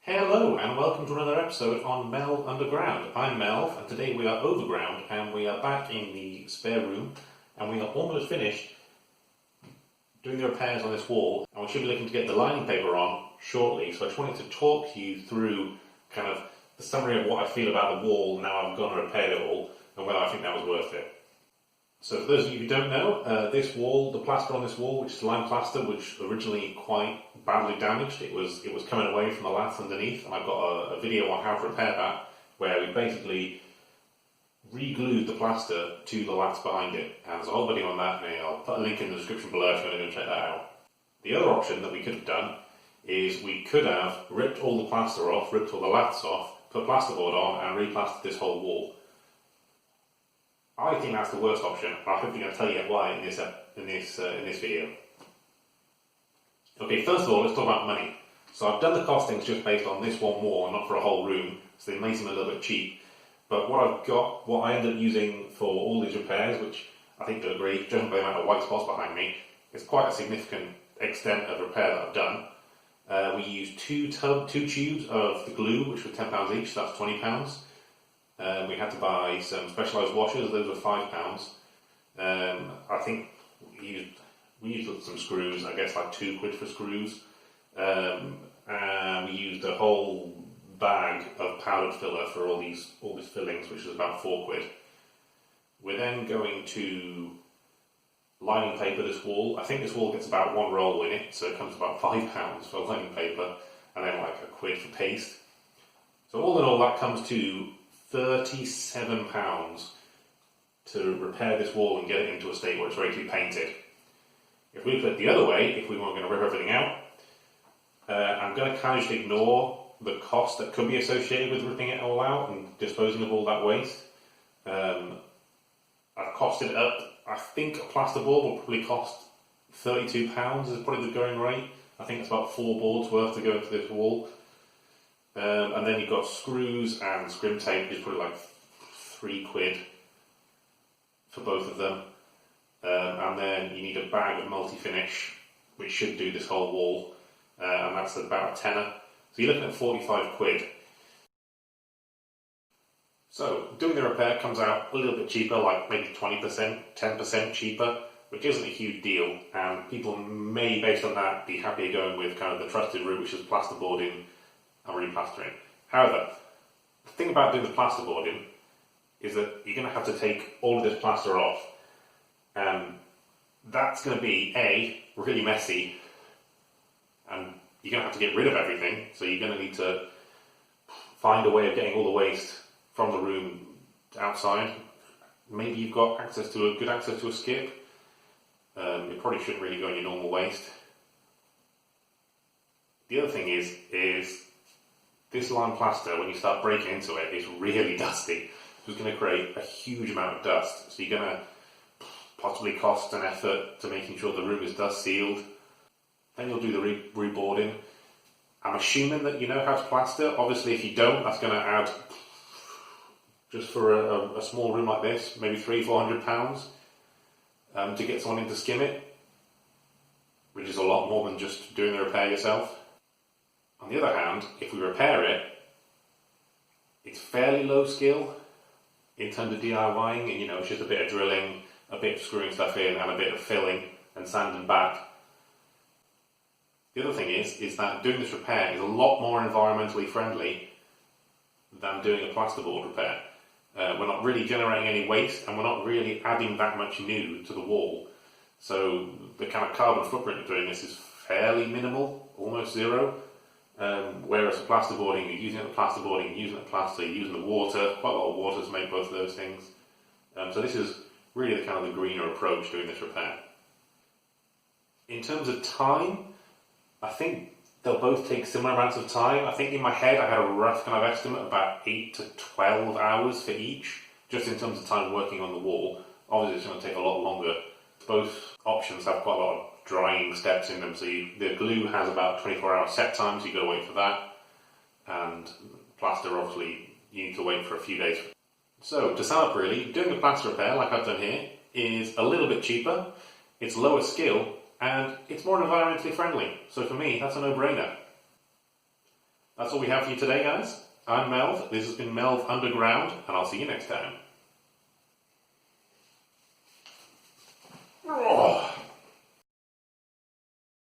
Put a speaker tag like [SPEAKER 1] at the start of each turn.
[SPEAKER 1] Hello and welcome to another episode on Mel Underground. I'm Mel and today we are overground and we are back in the spare room and we are almost finished doing the repairs on this wall and we should be looking to get the lining paper on shortly. So I just wanted to talk you through kind of the summary of what I feel about the wall now I've gone and repaired it all and whether I think that was worth it. So for those of you who don't know, this wall, the plaster on this wall, which is lime plaster, which originally quite badly damaged, it was coming away from the lath underneath, and I've got a video on how to repair that, where we basically re-glued the plaster to the lath behind it, and there's a whole video on that, and I'll put a link in the description below if you want to go and check that out. The other option that we could have done is we could have ripped all the plaster off, ripped all the laths off, put plasterboard on, and re-plastered this whole wall. I think that's the worst option, and I'm hopefully going to tell you why in this video. Okay, first of all, let's talk about money. So I've done the costings just based on this one wall, not for a whole room, so they may seem a little bit cheap. But what I ended up using for all these repairs, which I think you'll agree, judging by the amount of white spots behind me, is quite a significant extent of repair that I've done. We used two tubes of the glue, which were £10 each, so that's £20. We had to buy some specialised washers, those were £5. I think we used some screws, I guess like £2 for screws. And we used a whole bag of powdered filler for all these fillings, which was about £4. We're then going to lining paper this wall. I think this wall gets about one roll in it, so it comes to about £5 for lining paper, and then like £1 for paste. So all in all, that comes to £37 to repair this wall and get it into a state where it's ready to be painted. If we put it the other way, if we were going to rip everything out, I'm going to kind of just ignore the cost that could be associated with ripping it all out and disposing of all that waste. I've costed it up. I think a plasterboard will probably cost £32 is probably the going rate. I think it's about 4 boards worth to go into this wall. And then you've got screws and scrim tape, which is probably like £3 for both of them. And then you need a bag of multi-finish, which should do this whole wall, and that's about a tenner. So you're looking at £45. So doing the repair comes out a little bit cheaper, like maybe 20%, 10% cheaper, which isn't a huge deal, and people may, based on that, be happy going with kind of the trusted route, which is plasterboarding and replastering. However, the thing about doing the plasterboarding is that you're going to have to take all of this plaster off. That's going to be really messy, and you're going to have to get rid of everything, so you're going to need to find a way of getting all the waste from the room outside. Maybe you've got good access to a skip. You probably shouldn't really go on your normal waste. The other thing is this lime plaster, when you start breaking into it, is really dusty. It's going to create a huge amount of dust, so you're going to possibly cost an effort to making sure the room is dust sealed. Then you'll do the reboarding. I'm assuming that you know how to plaster. Obviously, if you don't, that's going to add, just for a small room like this, maybe £300-400 to get someone in to skim it, which is a lot more than just doing the repair yourself. On the other hand, if we repair it, it's fairly low skill in terms of DIYing, and it's just a bit of drilling, a bit of screwing stuff in, and a bit of filling and sanding back. The other thing is that doing this repair is a lot more environmentally friendly than doing a plasterboard repair. We're not really generating any waste, and we're not really adding that much new to the wall. So the kind of carbon footprint of doing this is fairly minimal, almost zero. Whereas the plasterboarding, you're using the plasterboarding, you're using the plaster, you're using the water, quite a lot of water to make both of those things. So this is really the kind of the greener approach doing this repair. In terms of time, I think they'll both take similar amounts of time. I think in my head I had a rough kind of estimate of about 8 to 12 hours for each, just in terms of time working on the wall. Obviously it's going to take a lot longer. Both options have quite a lot of drying steps in them, so the glue has about 24-hour set time, so you've got to wait for that, and plaster, obviously, you need to wait for a few days. So, to sum up really, doing the plaster repair, like I've done here, is a little bit cheaper, it's lower skill, and it's more environmentally friendly. So for me, that's a no-brainer. That's all we have for you today, guys. I'm Melv. This has been Melv Underground, and I'll see you next time.